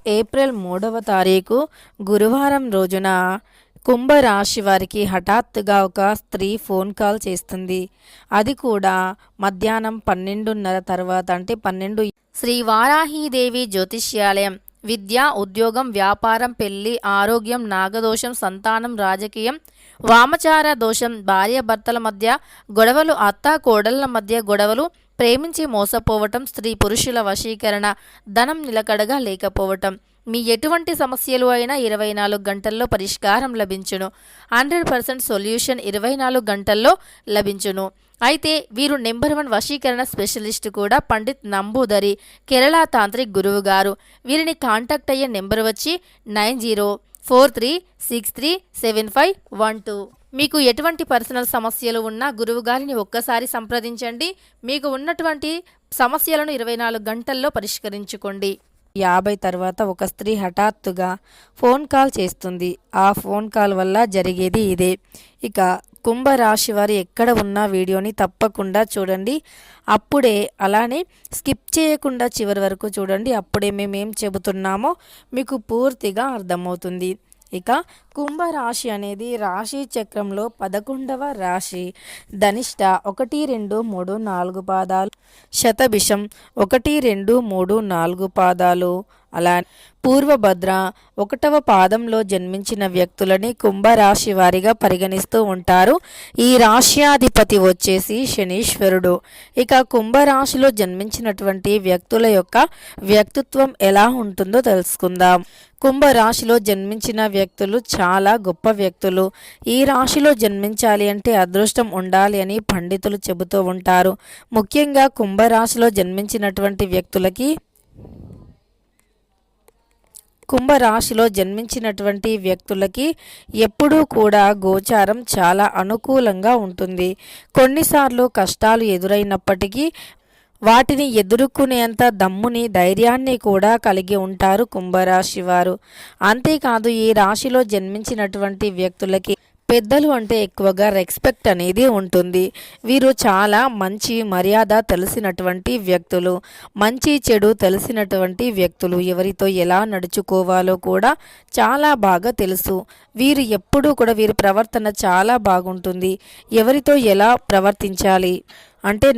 April 3వ తారీఖు గురువారం రోజున కుంభరాశి వారికి హఠాత్తుగా ఒక స్త్రీ ఫోన్ కాల్ చేస్తుంది. అది కూడా మధ్యాహ్నం 12:30 తర్వాత, అంటే 12. శ్రీ వారాహీదేవి జ్యోతిష్యాలయం. విద్య, ఉద్యోగం, వ్యాపారం, పెళ్లి, ఆరోగ్యం, నాగదోషం, సంతానం, రాజకీయం, వామచార దోషం, భార్యాభర్తల మధ్య గొడవలు, అత్త కోడళ్ల మధ్య గొడవలు, ప్రేమించి మోసపోవటం, స్త్రీ పురుషుల వశీకరణ, ధనం నిలకడగా లేకపోవటం, మీ ఎటువంటి సమస్యలు అయినా 24 గంటల్లో పరిష్కారం లభించును. 100% సొల్యూషన్ 24 గంటల్లో లభించును. అయితే వీరు నెంబర్ 1 వశీకరణ స్పెషలిస్ట్ కూడా పండిత్ నంబూదరి, కేరళ తాంత్రిక్ గురువు గారు. వీరిని కాంటాక్ట్ అయ్యే నెంబర్ వచ్చి 9043637512. మీకు ఎటువంటి పర్సనల్ సమస్యలు ఉన్నా గురువుగారిని ఒక్కసారి సంప్రదించండి. మీకు ఉన్నటువంటి సమస్యలను 24 గంటల్లో పరిష్కరించుకోండి. 50 తర్వాత ఒక స్త్రీ హఠాత్తుగా ఫోన్ కాల్ చేస్తుంది. ఆ ఫోన్ కాల్ వల్ల జరిగేది ఇదే. ఇక కుంభరాశి వారు ఎక్కడ ఉన్న వీడియోని తప్పకుండా చూడండి. అప్పుడే అలానే స్కిప్ చేయకుండా చివరి వరకు చూడండి. అప్పుడే మేమేం చెబుతున్నామో మీకు పూర్తిగా అర్థమవుతుంది. ఇక కుంభరాశి అనేది రాశి చక్రంలో 11వ రాశి. ధనిష్ట 1, 2, 3, 4 పాదాలు, శతభిషం 1, 2, 3, 4 పాదాలు, అలా పూర్వభద్ర 1వ పాదంలో జన్మించిన వ్యక్తులని కుంభరాశి వారిగా పరిగణిస్తూ ఉంటారు. ఈ రాశ్యాధిపతి వచ్చేసి శనీశ్వరుడు. ఇక కుంభరాశిలో జన్మించినటువంటి వ్యక్తుల యొక్క వ్యక్తిత్వం ఎలా ఉంటుందో తెలుసుకుందాం. కుంభరాశిలో జన్మించిన వ్యక్తులు చాలా గొప్ప వ్యక్తులు. ఈ రాశిలో జన్మించాలి అంటే అదృష్టం ఉండాలి అని పండితులు చెబుతూ ఉంటారు. ముఖ్యంగా కుంభరాశిలో జన్మించినటువంటి వ్యక్తులకి ఎప్పుడూ కూడా గోచారం చాలా అనుకూలంగా ఉంటుంది. కొన్నిసార్లు కష్టాలు ఎదురైనప్పటికీ వాటిని ఎదుర్కొనేంత దమ్ముని, ధైర్యాన్ని కూడా కలిగి ఉంటారు కుంభరాశి వారు. అంతేకాదు ఈ రాశిలో జన్మించినటువంటి వ్యక్తులకి పెద్దలు అంటే ఎక్కువగా రెస్పెక్ట్ అనేది ఉంటుంది. వీరు చాలా మంచి మర్యాద తెలిసినటువంటి వ్యక్తులు, మంచి చెడు తెలిసినటువంటి వ్యక్తులు. ఎవరితో ఎలా నడుచుకోవాలో కూడా చాలా బాగా తెలుసు. వీరు ఎప్పుడూ కూడా వీరి ప్రవర్తన చాలా బాగుంటుంది. ఎవరితో ఎలా ప్రవర్తించాలి అంటే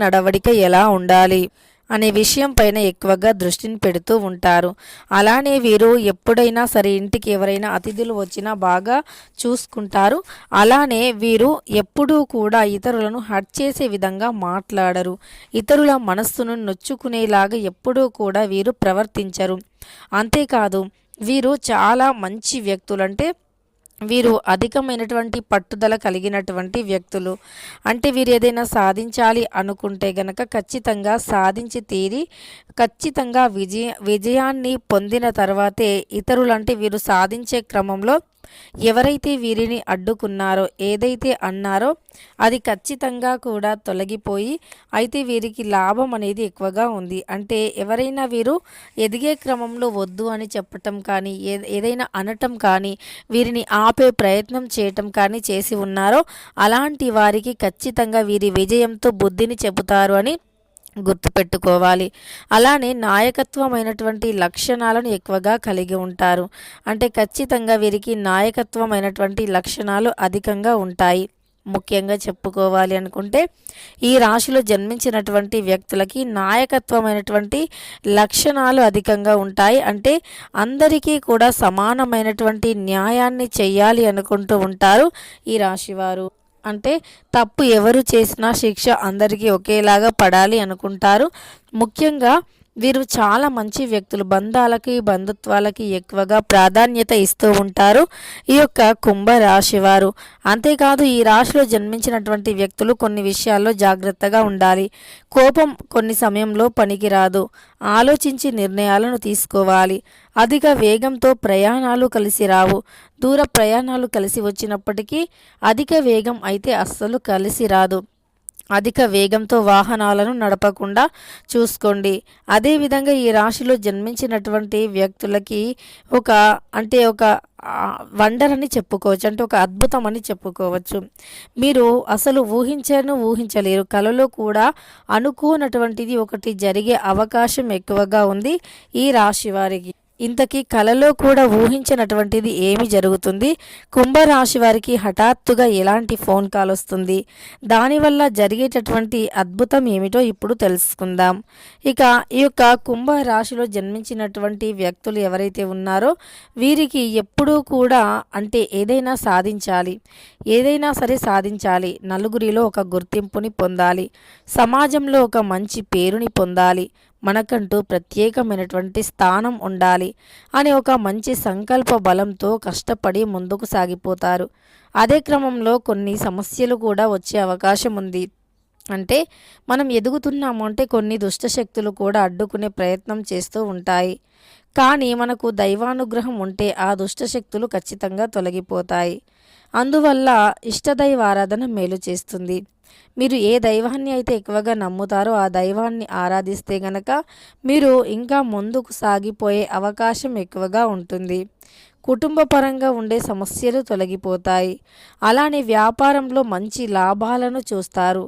నడవడిక ఎలా ఉండాలి అనే విషయం పైన ఎక్కువగా దృష్టిని పెడుతూ ఉంటారు. అలానే వీరు ఎప్పుడైనా సరే ఇంటికి ఎవరైనా అతిథులు వచ్చినా బాగా చూసుకుంటారు. అలానే వీరు ఎప్పుడూ కూడా ఇతరులను హర్ట్ చేసే విధంగా మాట్లాడరు. ఇతరుల మనస్సును నొచ్చుకునేలాగా ఎప్పుడూ కూడా వీరు ప్రవర్తించరు. అంతేకాదు వీరు చాలా మంచి వ్యక్తులు. అంటే వీరు అధికమైనటువంటి పట్టుదల కలిగినటువంటి వ్యక్తులు. అంటే వీరు ఏదైనా సాధించాలి అనుకుంటే గనక ఖచ్చితంగా సాధించి తీరి ఖచ్చితంగా విజయాన్ని పొందిన తర్వాతే ఇతరులంటే వీరు సాధించే క్రమంలో ఎవరైతే వీరిని అడ్డుకున్నారో, ఏదైతే అన్నారో అది ఖచ్చితంగా కూడా తొలగిపోయి అయితే వీరికి లాభం అనేది ఎక్కువగా ఉంది. అంటే ఎవరైనా వీరు ఎదిగే క్రమంలో వద్దు అని చెప్పటం కానీ, ఏదైనా అనటం కానీ, వీరిని ఆపే ప్రయత్నం చేయటం కానీ చేసి ఉన్నారో అలాంటి వారికి ఖచ్చితంగా వీరి విజయంతో బుద్ధిని చెబుతారు అని గుర్తుపెట్టుకోవాలి. అలానే నాయకత్వమైనటువంటి లక్షణాలను ఎక్కువగా కలిగి ఉంటారు. అంటే ఖచ్చితంగా వీరికి నాయకత్వమైనటువంటి లక్షణాలు అధికంగా ఉంటాయి. ముఖ్యంగా చెప్పుకోవాలి అనుకుంటే ఈ రాశిలో జన్మించినటువంటి వ్యక్తులకి నాయకత్వమైనటువంటి లక్షణాలు అధికంగా ఉంటాయి. అంటే అందరికీ కూడా సమానమైనటువంటి న్యాయాన్ని చెయ్యాలి అనుకుంటూ ఉంటారు ఈ రాశివారు. అంటే తప్పు ఎవరు చేసినా శిక్ష అందరికీ ఒకేలాగా పడాలి అనుకుంటారు. ముఖ్యంగా వీరు చాలా మంచి వ్యక్తులు. బంధాలకి, బంధుత్వాలకి ఎక్కువగా ప్రాధాన్యత ఇస్తూ ఉంటారు ఈ యొక్క కుంభరాశి వారు. అంతేకాదు ఈ రాశిలో జన్మించినటువంటి వ్యక్తులు కొన్ని విషయాల్లో జాగ్రత్తగా ఉండాలి. కోపం కొన్ని సమయంలో పనికిరాదు. ఆలోచించి నిర్ణయాలను తీసుకోవాలి. అధిక వేగంతో ప్రయాణాలు కలిసి రావు. దూర ప్రయాణాలు కలిసి వచ్చినప్పటికీ అధిక వేగం అయితే అస్సలు కలిసి రాదు. అధిక వేగంతో వాహనాలను నడపకుండా చూసుకోండి. అదేవిధంగా ఈ రాశిలో జన్మించినటువంటి వ్యక్తులకి ఒక వండర్ అని చెప్పుకోవచ్చు. అంటే ఒక అద్భుతం అని చెప్పుకోవచ్చు. మీరు అసలు ఊహించలేరు. కలలో కూడా అనుకోనటువంటిది ఒకటి జరిగే అవకాశం ఎక్కువగా ఉంది ఈ రాశి వారికి. ఇంతకీ కలలో కూడా ఊహించినటువంటిది ఏమి జరుగుతుంది? కుంభరాశి వారికి హఠాత్తుగా ఎలాంటి ఫోన్ కాల్ వస్తుంది? దానివల్ల జరిగేటటువంటి అద్భుతం ఏమిటో ఇప్పుడు తెలుసుకుందాం. ఇక ఈ యొక్క కుంభరాశిలో జన్మించినటువంటి వ్యక్తులు ఎవరైతే ఉన్నారో వీరికి ఎప్పుడూ కూడా అంటే ఏదైనా సాధించాలి, ఏదైనా సరే సాధించాలి, నలుగురిలో ఒక గుర్తింపుని పొందాలి, సమాజంలో ఒక మంచి పేరుని పొందాలి, మనకంటూ ప్రత్యేకమైనటువంటి స్థానం ఉండాలి అని ఒక మంచి సంకల్ప బలంతో కష్టపడి ముందుకు సాగిపోతారు. అదే క్రమంలో కొన్ని సమస్యలు కూడా వచ్చే అవకాశం ఉంది. అంటే మనం ఎదుగుతున్నాము అంటే కొన్ని దుష్టశక్తులు కూడా అడ్డుకునే ప్రయత్నం చేస్తూ ఉంటాయి. కానీ మనకు దైవానుగ్రహం ఉంటే ఆ దుష్టశక్తులు ఖచ్చితంగా తొలగిపోతాయి. అందువల్ల ఇష్టదైవ ఆరాధన మేలు చేస్తుంది. మీరు ఏ దైవాన్ని అయితే ఎక్కువగా నమ్ముతారో ఆ దైవాన్ని ఆరాధిస్తే గనక మీరు ఇంకా ముందుకు సాగిపోయే అవకాశం ఎక్కువగా ఉంటుంది. కుటుంబ పరంగా ఉండే సమస్యలు తొలగిపోతాయి. అలానే వ్యాపారంలో మంచి లాభాలను చూస్తారు.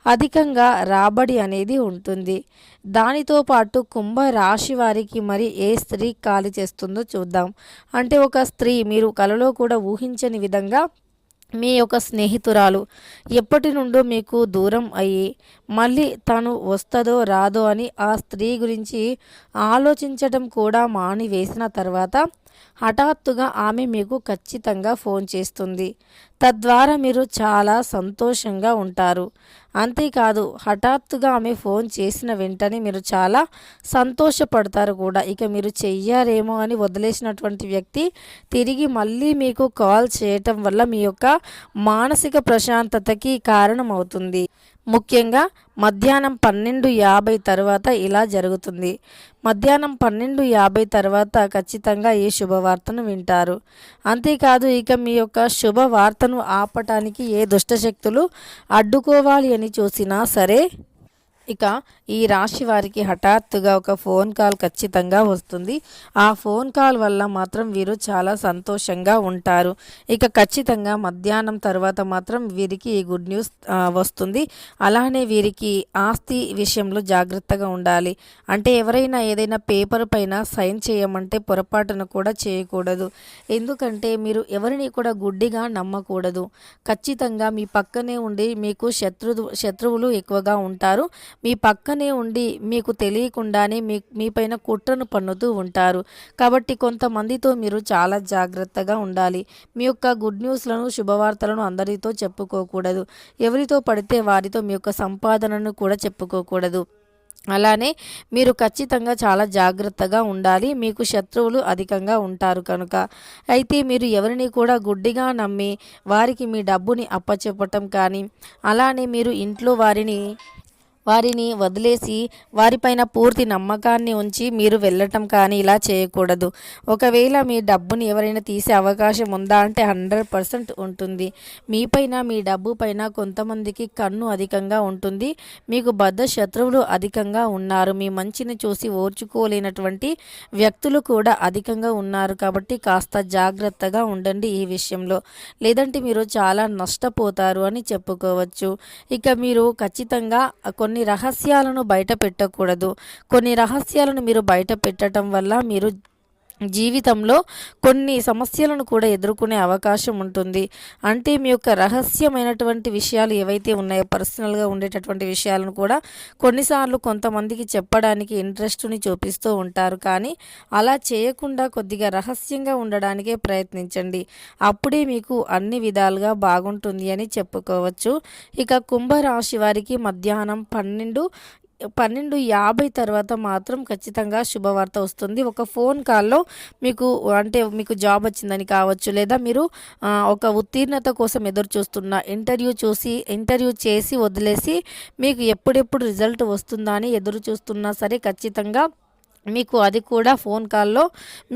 అధికంగా రాబడి అనేది ఉంటుంది. దానితో పాటు కుంభరాశి వారికి మరి ఏ స్త్రీ ఖాళీ చేస్తుందో చూద్దాం. అంటే ఒక స్త్రీ మీరు కలలో కూడా ఊహించని విధంగా మీ యొక్క స్నేహితురాలు ఎప్పటి నుండో మీకు దూరం అయ్యి మళ్ళీ తను వస్తుందో రాదో అని ఆ స్త్రీ గురించి ఆలోచించడం కూడా మానివేసిన తర్వాత హఠాత్తుగా ఆమె మీకు ఖచ్చితంగా ఫోన్ చేస్తుంది. తద్వారా మీరు చాలా సంతోషంగా ఉంటారు. అంతేకాదు హఠాత్తుగా ఆమె ఫోన్ చేసిన వెంటనే మీరు చాలా సంతోషపడతారు కూడా. ఇక మీరు చెయ్యారేమో అని వదిలేసినటువంటి వ్యక్తి తిరిగి మళ్ళీ మీకు కాల్ చేయటం వల్ల మీ యొక్క మానసిక ప్రశాంతతకి కారణమవుతుంది. ముఖ్యంగా మధ్యాహ్నం 12:50 తర్వాత ఇలా జరుగుతుంది. మధ్యాహ్నం 12:50 తర్వాత ఖచ్చితంగా ఈ శుభవార్తను వింటారు. అంతేకాదు ఇక మీ యొక్క శుభవార్తను ఆపటానికి ఏ దుష్టశక్తులు అడ్డుకోవాలి అని చూసినా సరే ఇక ఈ రాశి వారికి హఠాత్తుగా ఒక ఫోన్ కాల్ ఖచ్చితంగా వస్తుంది. ఆ ఫోన్ కాల్ వల్ల మాత్రం వీరు చాలా సంతోషంగా ఉంటారు. ఇక ఖచ్చితంగా మధ్యాహ్నం తర్వాత మాత్రం వీరికి ఈ గుడ్ న్యూస్ వస్తుంది. అలానే వీరికి ఆస్తి విషయంలో జాగ్రత్తగా ఉండాలి. అంటే ఎవరైనా ఏదైనా పేపర్ పైన సైన్ చేయమంటే పొరపాటును కూడా చేయకూడదు. ఎందుకంటే మీరు ఎవరిని కూడా గుడ్డిగా నమ్మకూడదు. ఖచ్చితంగా మీ పక్కనే ఉండి మీకు శత్రువులు ఎక్కువగా ఉంటారు. మీ పక్కనే ఉండి మీకు తెలియకుండానే మీపైన కుట్రను పన్నుతూ ఉంటారు. కాబట్టి కొంతమందితో మీరు చాలా జాగ్రత్తగా ఉండాలి. మీ యొక్క గుడ్ న్యూస్లను శుభవార్తలను అందరితో చెప్పుకోకూడదు. ఎవరితో పడితే వారితో మీ యొక్క సంపాదనను కూడా చెప్పుకోకూడదు. అలానే మీరు ఖచ్చితంగా చాలా జాగ్రత్తగా ఉండాలి. మీకు శత్రువులు అధికంగా ఉంటారు కనుక. అయితే మీరు ఎవరిని కూడా గుడ్డిగా నమ్మి వారికి మీ డబ్బుని అప్పచెప్పటం కానీ అలానే మీరు ఇంట్లో వారిని వదిలేసి వారిపైన పూర్తి నమ్మకాన్ని ఉంచి మీరు వెళ్ళటం కానీ ఇలా చేయకూడదు. ఒకవేళ మీ డబ్బుని ఎవరైనా తీసే అవకాశం ఉందా అంటే 100% ఉంటుంది. మీపైన మీ డబ్బు పైన కొంతమందికి కన్ను అధికంగా ఉంటుంది. మీకు బద్ధ శత్రువులు అధికంగా ఉన్నారు. మీ మంచిని చూసి ఓర్చుకోలేనటువంటి వ్యక్తులు కూడా అధికంగా ఉన్నారు. కాబట్టి కాస్త జాగ్రత్తగా ఉండండి ఈ విషయంలో. లేదంటే మీరు చాలా నష్టపోతారు అని చెప్పుకోవచ్చు. ఇక మీరు ఖచ్చితంగా కొన్ని రహస్యాలను బయట పెట్టకూడదు. కొన్ని రహస్యాలను మీరు బయట పెట్టడం వల్ల మీరు జీవితంలో కొన్ని సమస్యలను కూడా ఎదుర్కొనే అవకాశం ఉంటుంది. అంటే మీ యొక్క రహస్యమైనటువంటి విషయాలు ఏవైతే ఉన్నాయో పర్సనల్గా ఉండేటటువంటి విషయాలను కూడా కొన్నిసార్లు కొంతమందికి చెప్పడానికి ఇంట్రెస్ట్ని చూపిస్తూ ఉంటారు. కానీ అలా చేయకుండా కొద్దిగా రహస్యంగా ఉండడానికే ప్రయత్నించండి. అప్పుడే మీకు అన్ని విధాలుగా బాగుంటుంది అని చెప్పుకోవచ్చు. ఇక కుంభరాశి వారికి మధ్యాహ్నం 12:50 తర్వాత మాత్రం ఖచ్చితంగా శుభవార్త వస్తుంది. ఒక ఫోన్ కాల్లో మీకు జాబ్ వచ్చిందని కావచ్చు, లేదా మీరు ఒక ఉత్తీర్ణత కోసం ఎదురు చూస్తున్న ఇంటర్వ్యూ చేసి వదిలేసి మీకు ఎప్పుడెప్పుడు రిజల్ట్ వస్తుందా అని ఎదురు చూస్తున్నా సరే ఖచ్చితంగా మీకు అది కూడా ఫోన్ కాల్లో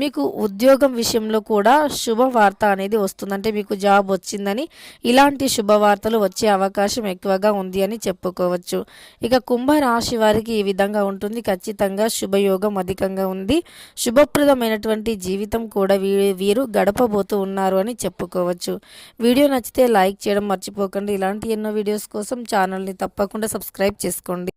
మీకు ఉద్యోగం విషయంలో కూడా శుభవార్త అనేది వస్తుంది. అంటే మీకు జాబ్ వచ్చిందని ఇలాంటి శుభవార్తలు వచ్చే అవకాశం ఎక్కువగా ఉంది అని చెప్పుకోవచ్చు. ఇక కుంభరాశి వారికి ఈ విధంగా ఉంటుంది. ఖచ్చితంగా శుభయోగం అధికంగా ఉంది. శుభప్రదమైనటువంటి జీవితం కూడా వీరు గడపబోతూ ఉన్నారు అని చెప్పుకోవచ్చు. వీడియో నచ్చితే లైక్ చేయడం మర్చిపోకండి. ఇలాంటి ఎన్నో వీడియోస్ కోసం ఛానల్ని తప్పకుండా సబ్స్క్రైబ్ చేసుకోండి.